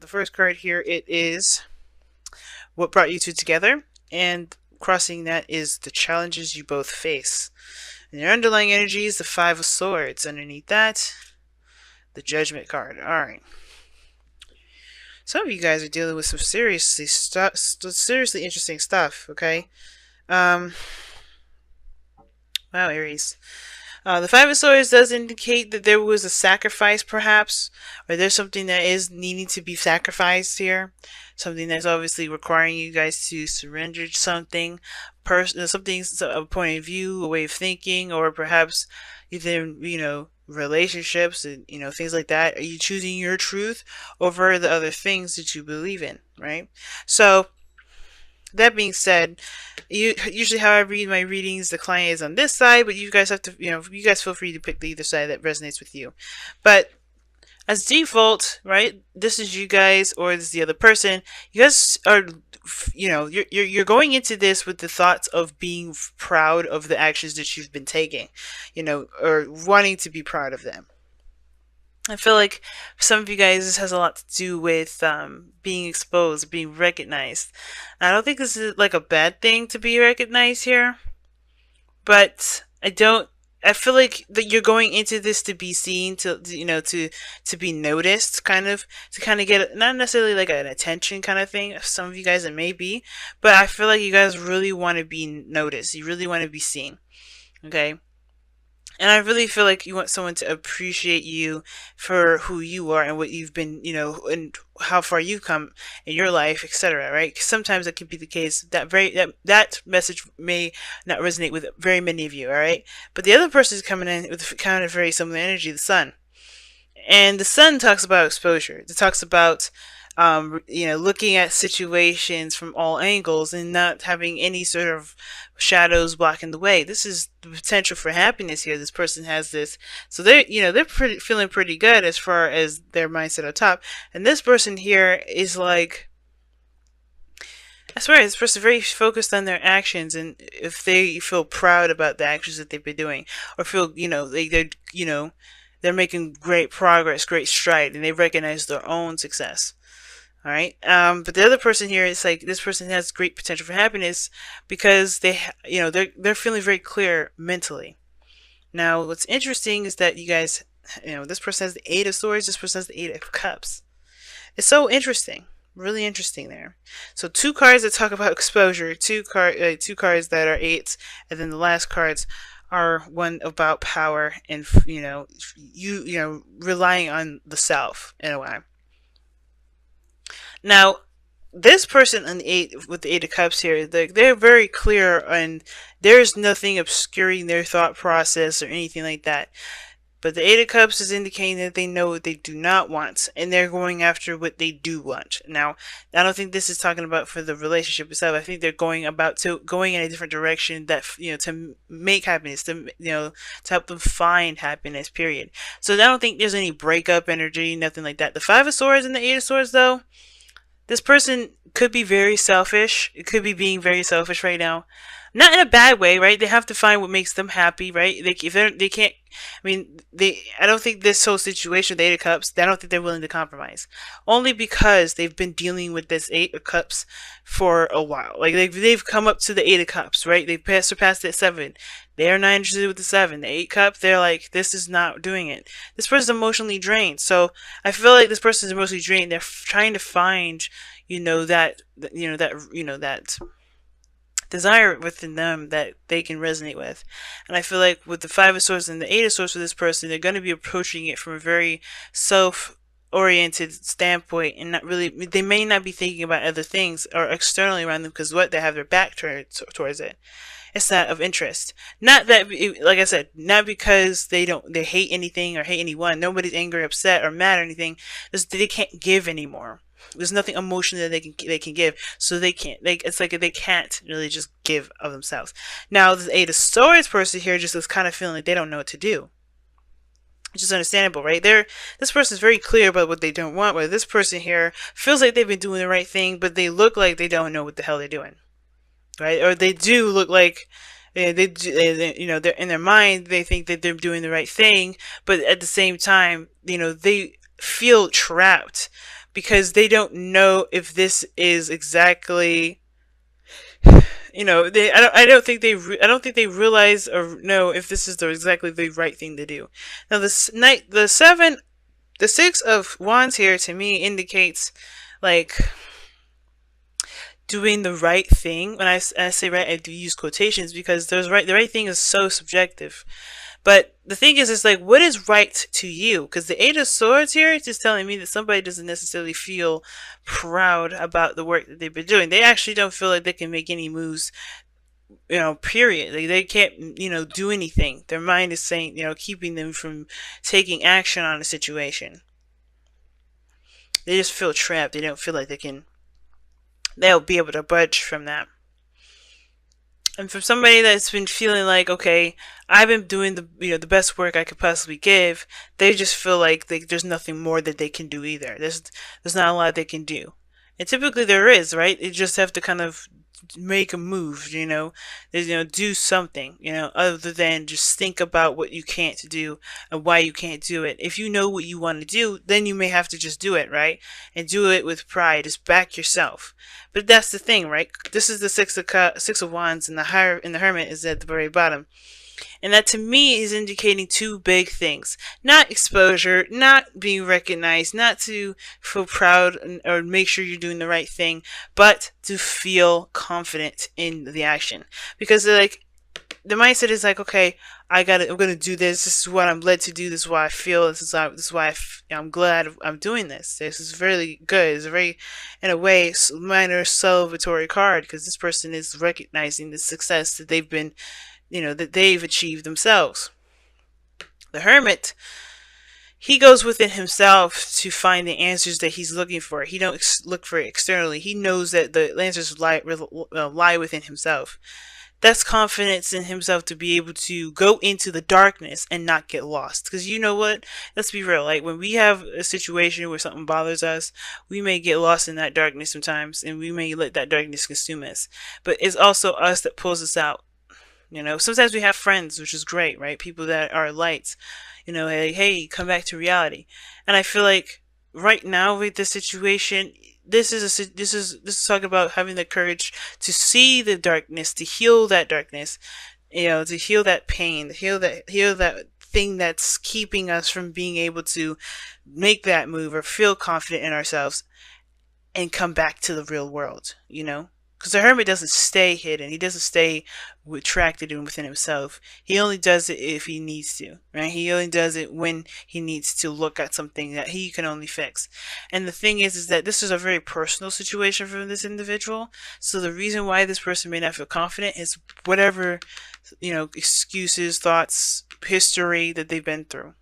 first card here, it is what brought you two together, and crossing that is the challenges you both face. And your underlying energy is the Five of Swords. Underneath that, the Judgment card. Alright. Some of you guys are dealing with some seriously interesting stuff, okay? Wow, Aries. The Five of Swords does indicate that there was a sacrifice, perhaps, or there's something that is needing to be sacrificed here. Something that's obviously requiring you guys to surrender something, something, a point of view, a way of thinking, or perhaps either, relationships and, things like that. Are you choosing your truth over the other things that you believe in, right? So, that being said, usually how I read my readings, the client is on this side, but you guys have to, you guys feel free to pick the either side that resonates with you. But as default, right, this is you guys or this is the other person. You guys are, you're going into this with the thoughts of being proud of the actions that you've been taking, or wanting to be proud of them. I feel like for some of you guys, this has a lot to do with being exposed, being recognized. I don't think this is like a bad thing to be recognized here, but I feel like that you're going into this to be seen, to be noticed, to kind of get not necessarily like an attention kind of thing. Some of you guys it may be, but I feel like you guys really want to be noticed. You really want to be seen. Okay. And I really feel like you want someone to appreciate you for who you are and what you've been, and how far you've come in your life, etc. Right? 'Cause sometimes that can be the case. That message may not resonate with very many of you. All right, but the other person is coming in with kind of very similar energy, the Sun, and the Sun talks about exposure. It talks about looking at situations from all angles and not having any sort of shadows blocking the way. This is the potential for happiness here. This person has this, so they're feeling pretty good as far as their mindset on top. And this person here is like, I swear, this person is very focused on their actions, and if they feel proud about the actions that they've been doing, or feel they're making great progress, great stride, and they recognize their own success. All right. But the other person here is like, this person has great potential for happiness because they're feeling very clear mentally. Now, what's interesting is that you guys, this person has the Eight of Swords, this person has the Eight of Cups. It's so interesting, really interesting there. So two cards that talk about exposure, two cards that are eights, and then the last cards are one about power and relying on the self in a way. Now, this person on with the Eight of Cups here, they're very clear, and there's nothing obscuring their thought process or anything like that. But the Eight of Cups is indicating that they know what they do not want, and they're going after what they do want. Now, I don't think this is talking about for the relationship itself. I think they're going in a different direction that to make happiness, to help them find happiness. Period. So I don't think there's any breakup energy, nothing like that. The Five of Swords and the Eight of Swords, though. This person could be very selfish. It could be being very selfish right now. Not in a bad way, right? They have to find what makes them happy, right? They can't. I don't think this whole situation with the Eight of Cups, I don't think they're willing to compromise. Only because they've been dealing with this Eight of Cups for a while. Like they've come up to the Eight of Cups, right? They've surpassed that Seven. They're not interested with the Seven. The Eight Cup, they're like, this is not doing it. This person's emotionally drained. So I feel like this person's emotionally drained. They're trying to find, that desire within them that they can resonate with. And I feel like with the Five of Swords and the Eight of Swords for this person, they're going to be approaching it from a very self-oriented standpoint, and they may not be thinking about other things or externally around them, because they have their back towards it. It's not of interest. Not that, like I said, not because they hate anything or hate anyone. Nobody's angry, upset, or mad or anything. They can't give anymore. There's nothing emotional that they can give, so they can't. It's like they can't really just give of themselves. Now, the Eight of Swords person here just is kind of feeling like they don't know what to do, which is understandable, right? This person is very clear about what they don't want, but this person here feels like they've been doing the right thing, but they look like they don't know what the hell they're doing, right? Or they do look like they're in their mind they think that they're doing the right thing, but at the same time, they feel trapped because they don't know if this is exactly, I don't think they realize or know if this is exactly the right thing to do. Now the 6 of Wands here to me indicates like doing the right thing. When I say right, I do use quotations because the right thing is so subjective. But the thing is like, what is right to you? Because the Eight of Swords here is just telling me that somebody doesn't necessarily feel proud about the work that they've been doing. They actually don't feel like they can make any moves, period. They can't, do anything. Their mind is saying, keeping them from taking action on a situation. They just feel trapped. They don't feel like they'll be able to budge from that. And from somebody that's been feeling like, okay, I've been doing the best work I could possibly give, they just feel like there's nothing more that they can do either. There's not a lot they can do, and typically there is, right? You just have to kind of make a move, do something, other than just think about what you can't do and why you can't do it. If you know what you want to do, then you may have to just do it, right? And do it with pride. Just back yourself. But that's the thing, right? This is the Six of Wands, and the Hermit is at the very bottom. And that to me is indicating two big things. Not exposure, not being recognized, not to feel proud or make sure you're doing the right thing, but to feel confident in the action. Because like the mindset is like, okay, I'm gonna do this. This is what I'm led to do. This is why I feel. This is why I'm glad I'm doing this. This is really good. It's a very, in a way, minor celebratory card because this person is recognizing the success that that they've achieved themselves. The Hermit, he goes within himself to find the answers that he's looking for. He don't look for it externally. He knows that the answers lie within himself. That's confidence in himself to be able to go into the darkness and not get lost. Because you know what? Let's be real. Like when we have a situation where something bothers us, we may get lost in that darkness sometimes, and we may let that darkness consume us. But it's also us that pulls us out. Sometimes we have friends, which is great, right? People that are lights, hey, come back to reality. And I feel like right now with this situation, this is talking about having the courage to see the darkness, to heal that darkness, to heal that pain, to heal that thing that's keeping us from being able to make that move or feel confident in ourselves and come back to the real world, Because the Hermit doesn't stay hidden. He doesn't stay retracted and within himself. He only does it if he needs to, right? He only does it when he needs to look at something that he can only fix. And the thing is that this is a very personal situation for this individual. So the reason why this person may not feel confident is whatever, excuses, thoughts, history that they've been through.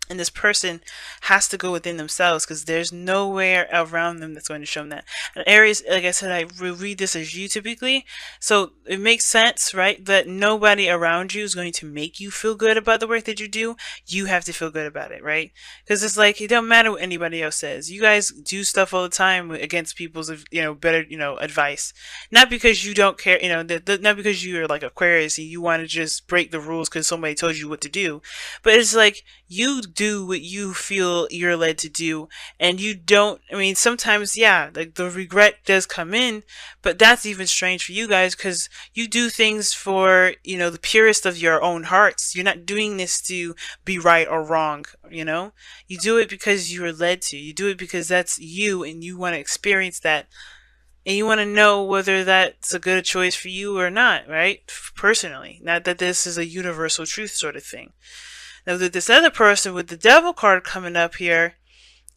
And this person has to go within themselves because there's nowhere around them that's going to show them that. And Aries, like I said, I read this as you typically. So it makes sense, right? That nobody around you is going to make you feel good about the work that you do. You have to feel good about it, right? Because it's like, it don't matter what anybody else says. You guys do stuff all the time against people's, better, advice. Not because you don't care, not because you're like Aquarius and you want to just break the rules because somebody told you what to do. But it's like, you do what you feel you're led to do, and you don't, sometimes, yeah, like the regret does come in, but that's even strange for you guys because you do things for, the purest of your own hearts. You're not doing this to be right or wrong, You do it because you are led to. You do it because that's you and you want to experience that. And you want to know whether that's a good choice for you or not, right? Personally. Not that this is a universal truth sort of thing. Now, with this other person with the Devil card coming up here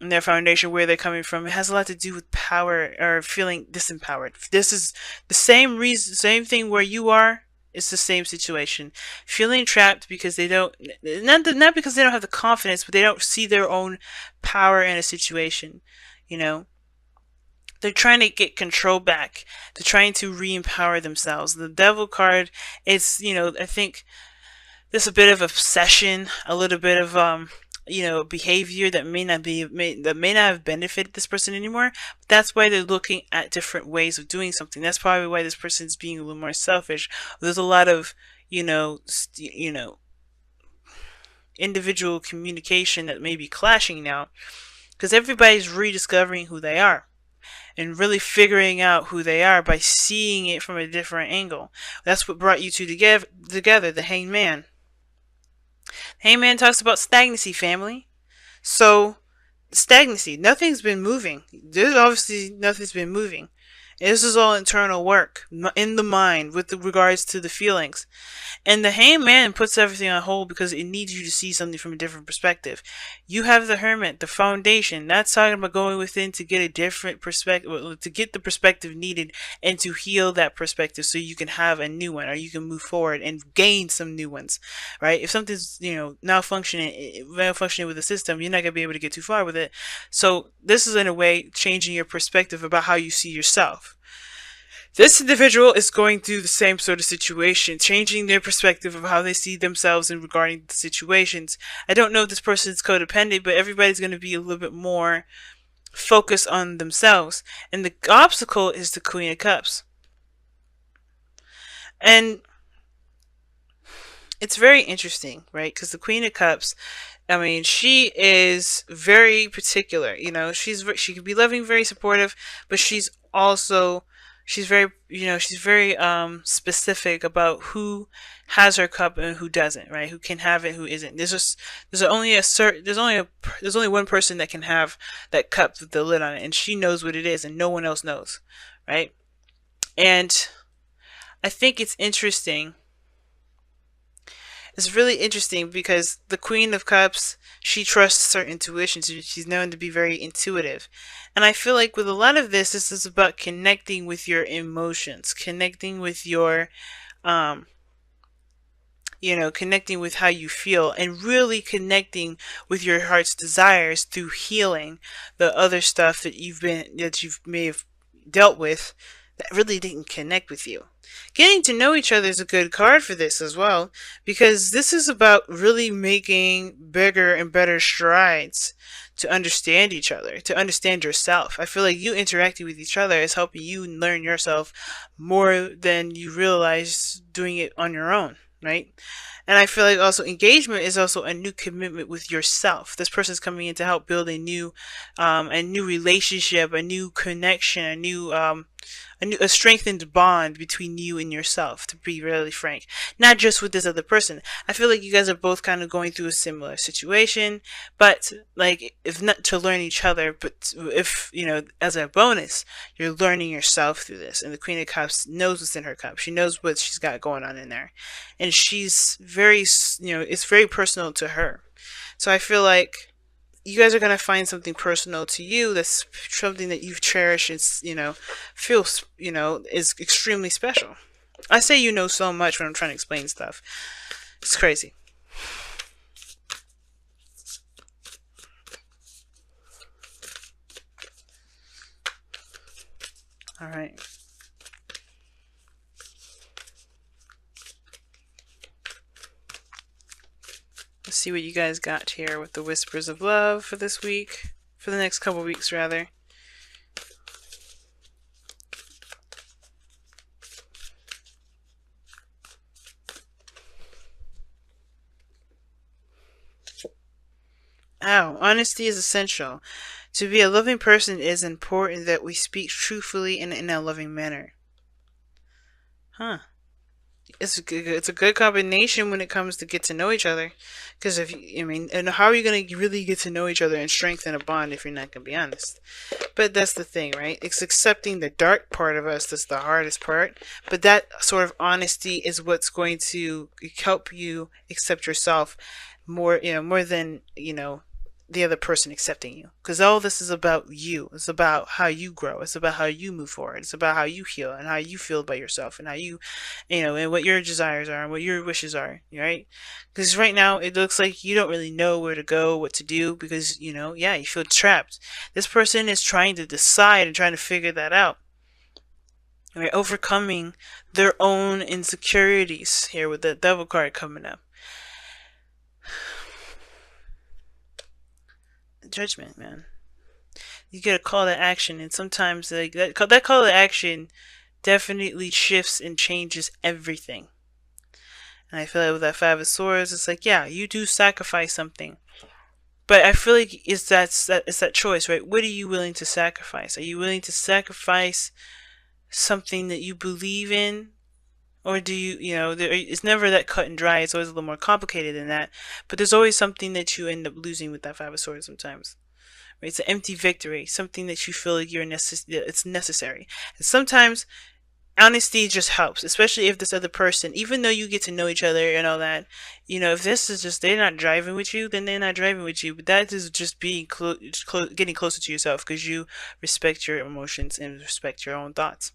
in their foundation, where they're coming from, it has a lot to do with power or feeling disempowered. This is the same reason, same thing where you are. It's the same situation. Feeling trapped because they don't, not because they don't have the confidence, but they don't see their own power in a situation, They're trying to get control back. They're trying to re-empower themselves. The Devil card, it's, I think there's a bit of obsession, a little bit of behavior that may not have benefited this person anymore. But that's why they're looking at different ways of doing something. That's probably why this person is being a little more selfish. There's a lot of individual communication that may be clashing now. because everybody's rediscovering who they are and really figuring out who they are by seeing it from a different angle. That's what brought you two together, the Hangman. Hangman talks about stagnancy, family. So, stagnancy, nothing's been moving. There's obviously nothing's been moving. This is all internal work in the mind with regards to the feelings. And the Hangman puts everything on hold because it needs you to see something from a different perspective. You have the Hermit, the foundation. That's talking about going within to get a different perspective, to get the perspective needed and to heal that perspective so you can have a new one or you can move forward and gain some new ones, right? If something's, malfunctioning with the system, you're not going to be able to get too far with it. So this is in a way changing your perspective about how you see yourself. This individual is going through the same sort of situation, changing their perspective of how they see themselves in regarding the situations. I don't know if this person is codependent, but everybody's going to be a little bit more focused on themselves. And the obstacle is the Queen of Cups. And it's very interesting, right? Because the Queen of Cups, I mean, she is very particular. She can be loving, very supportive, but she's very specific about who has her cup and who doesn't, right? Who can have it, who isn't. There's only one person that can have that cup with the lid on it, and she knows what it is, and no one else knows, right? And I think it's interesting. It's really interesting because the Queen of Cups, she trusts her intuition. She's known to be very intuitive. And I feel like with a lot of this is about connecting with your emotions, connecting with your, connecting with how you feel and really connecting with your heart's desires through healing the other stuff that you may have dealt with that really didn't connect with you. Getting to know each other is a good card for this as well, because this is about really making bigger and better strides to understand each other, to understand yourself. I feel like you interacting with each other is helping you learn yourself more than you realize doing it on your own, right? And I feel like also engagement is also a new commitment with yourself. This person's coming in to help build a new relationship, a new connection, a strengthened bond between you and yourself, to be really frank. Not just with this other person. I feel like you guys are both kind of going through a similar situation, but like, if not to learn each other, but if, as a bonus, you're learning yourself through this. And the Queen of Cups knows what's in her cup. She knows what she's got going on in there. And she's very, it's very personal to her. So I feel like you guys are going to find something personal to you that's something that you've cherished and, feels, is extremely special. I say so much when I'm trying to explain stuff. It's crazy. All right. Let's see what you guys got here with the Whispers of Love for this week. For the next couple weeks, rather. Honesty is essential. To be a loving person, it is important that we speak truthfully and in a loving manner. Huh. It's a good combination when it comes to get to know each other. Because and how are you going to really get to know each other and strengthen a bond if you're not going to be honest? But that's the thing, right? It's accepting the dark part of us that's the hardest part. But that sort of honesty is what's going to help you accept yourself more than, the other person accepting you. Because all this is about you. It's about how you grow. It's about how you move forward. It's about how you heal and how you feel about yourself and how and what your desires are and what your wishes are, right? Because right now it looks like you don't really know where to go, what to do, because, you feel trapped. This person is trying to decide and trying to figure that out. Right? Overcoming their own insecurities here with the Devil card coming up. Judgment, man. You get a call to action, and sometimes that call to action definitely shifts and changes everything. And I feel like with that Five of Swords, it's like, yeah, you do sacrifice something, But I feel like it's that choice, right? What are you willing to sacrifice? Are you willing to sacrifice something that you believe in, or do you, it's never that cut and dry. It's always a little more complicated than that. But there's always something that you end up losing with that Five of Swords sometimes. Right? It's an empty victory, something that you feel like it's necessary. And sometimes honesty just helps, especially if this other person, even though you get to know each other and all that, if this is just they're not driving with you, then they're not driving with you. But that is just being getting closer to yourself because you respect your emotions and respect your own thoughts.